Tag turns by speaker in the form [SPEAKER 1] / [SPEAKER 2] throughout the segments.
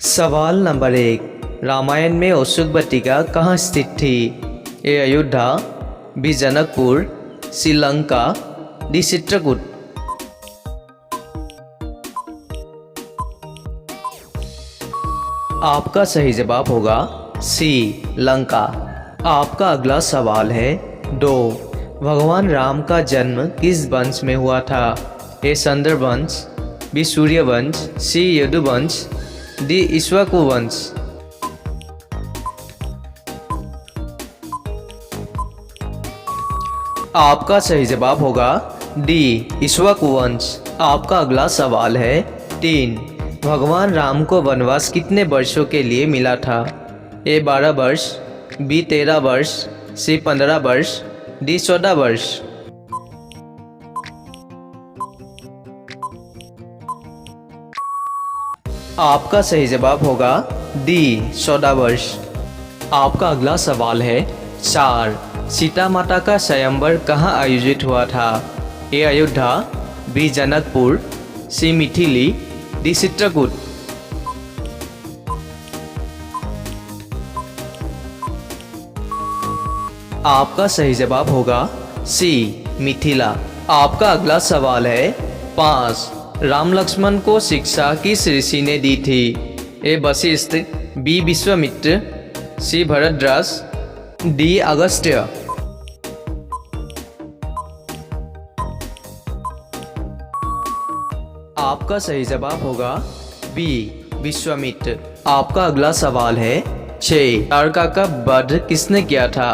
[SPEAKER 1] सवाल नंबर 1। रामायण में अशोक वाटिका कहाँ स्थित थी? ए अयोध्या, बी जनकपुर, सी लंका, डी चित्रकूट। आपका सही जवाब होगा सी लंका। आपका अगला सवाल है 2। भगवान राम का जन्म किस वंश में हुआ था? ए संदर्भवंश, बी सूर्यवंश, सी यदुवंश, डी इक्ष्वाकु वंश। आपका सही जवाब होगा डी इक्ष्वाकु वंश। आपका अगला सवाल है 3। भगवान राम को वनवास कितने वर्षों के लिए मिला था? ए 12 वर्ष, बी 13 वर्ष, सी 15 वर्ष, डी 14 वर्ष। आपका सही जवाब होगा डी 14 वर्ष। आपका अगला सवाल है 4। सीता माता का स्वयंवर कहाँ आयोजित हुआ था? ए अयोध्या, बी जनकपुर, सी मिथिली, डी चित्रकूट। आपका सही जवाब होगा सी मिथिला। आपका अगला सवाल है 5। राम लक्ष्मण को शिक्षा किस ऋषि ने दी थी? ए वशिष्ठ, बी विश्वामित्र, सी भरद्वाज, डी अगस्त्य। आपका सही जवाब होगा बी विश्वामित्र। आपका अगला सवाल है 6। तारका का वध किसने किया था?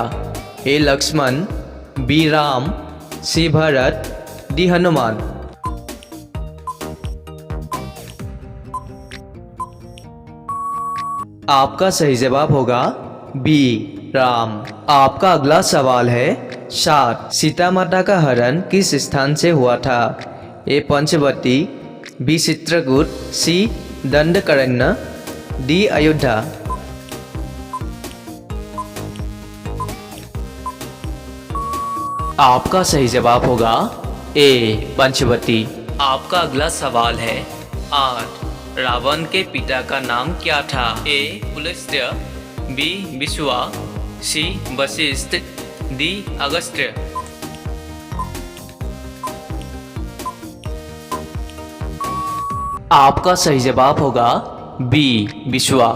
[SPEAKER 1] ए लक्ष्मण, बी राम, सी भरत, डी हनुमान। आपका सही जवाब होगा बी राम। आपका अगला सवाल है 7। सीता माता का हरण किस स्थान से हुआ था? ए पंचवटी, बी चित्रकूट, सी दंडकारण्य, डी अयोध्या। आपका सही जवाब होगा ए पंचवटी। आपका अगला सवाल है 8। रावण के पिता का नाम क्या था? ए पुलस्त्य, बी विश्वा, सी वशिष्ठ, डी अगस्त्य। आपका सही जवाब होगा बी विश्वा।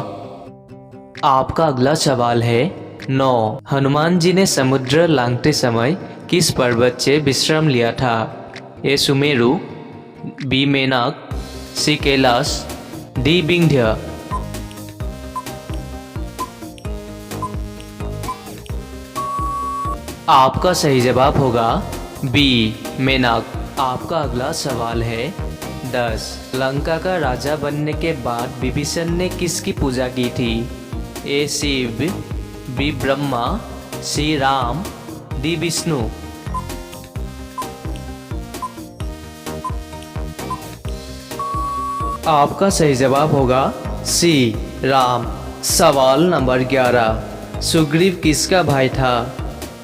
[SPEAKER 1] आपका अगला सवाल है 9। हनुमान जी ने समुद्र लांघते समय किस पर्वत से विश्राम लिया था? ए सुमेरु, बी मेनाक, सी कैलाश, डी विंध्य। आपका सही जवाब होगा बी मेनाक। आपका अगला सवाल है 10। लंका का राजा बनने के बाद विभीषण ने किसकी पूजा की थी? ए शिव, बी ब्रह्मा, सी राम, डी विष्णु। आपका सही जवाब होगा सी राम। सवाल नंबर 11। सुग्रीव किसका भाई था?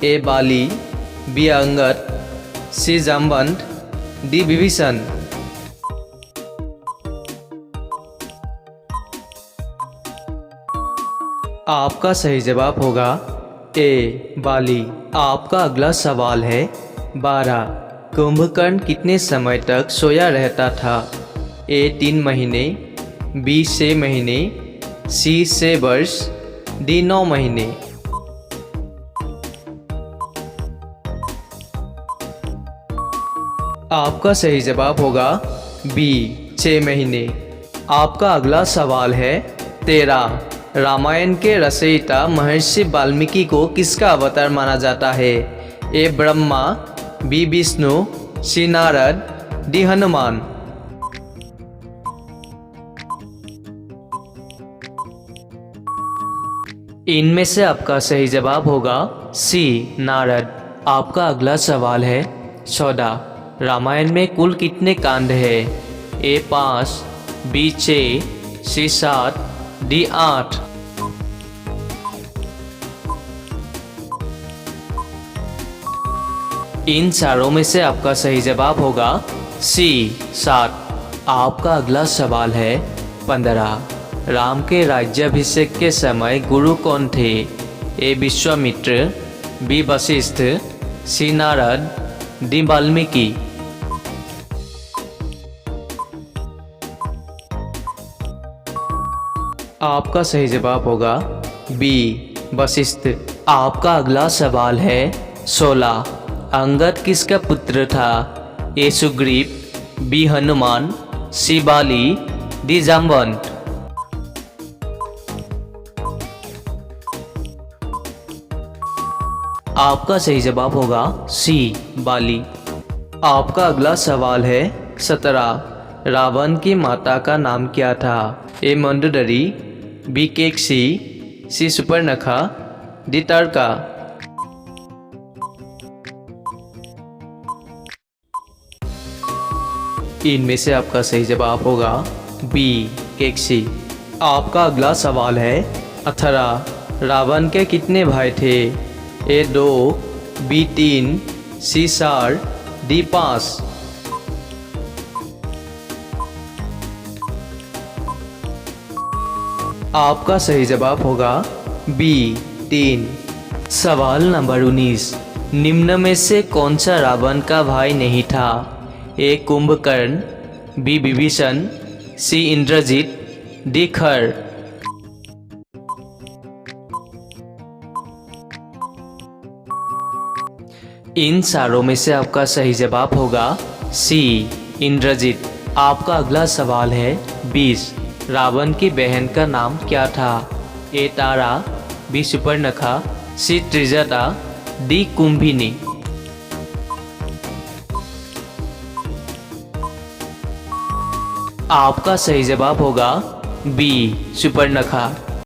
[SPEAKER 1] ए बाली, बी अंगद, सी जामवंत, डी विभीषण। आपका सही जवाब होगा ए बाली। आपका अगला सवाल है 12। कुंभकर्ण कितने समय तक सोया रहता था? ए 3 महीने, बी 6 महीने, सी 6 वर्ष, डी 9 महीने। आपका सही जवाब होगा बी 6 महीने। आपका अगला सवाल है 13। रामायण के रचयिता महर्षि वाल्मीकि को किसका अवतार माना जाता है? ए ब्रह्मा, बी विष्णु, सी नारद, डी हनुमान। इनमें से आपका सही जवाब होगा सी नारद। आपका अगला सवाल है 14। रामायण में कुल कितने कांड है? ए 5, बी 6, सी 7, डी 8। इन चारों में से आपका सही जवाब होगा सी 7। आपका अगला सवाल है 15। राम के राज्याभिषेक के समय गुरु कौन थे? ए विश्वामित्र, बी वशिष्ठ, सी नारद, डी वाल्मीकि। आपका सही जवाब होगा बी वशिष्ठ। आपका अगला सवाल है 16। अंगद किसका पुत्र था? ए सुग्रीव, बी हनुमान, सी बाली, डी जामवंत। आपका सही जवाब होगा सी बाली। आपका अगला सवाल है 17। रावण की माता का नाम क्या था? ए मंदोदरी, बी केकसी, सी सुपर्णखा, डी तारका। इनमें से आपका सही जवाब होगा बी केकसी। आपका अगला सवाल है 18। रावण के कितने भाई थे? ए 2, बी 3, सी 4, डी 5। आपका सही जवाब होगा बी 3। सवाल नंबर 19। निम्न में से कौन सा रावण का भाई नहीं था? ए कुंभकर्ण, बी विभीषण, सी इंद्रजित, डी खर। इन चारों में से आपका सही जवाब होगा सी इंद्रजित। आपका अगला सवाल है 20। रावण की बहन का नाम क्या था? ए तारा, बी सुपर्णखा, सी त्रिजटा, डी कुंभिनी। आपका सही जवाब होगा बी सुपर्णखा।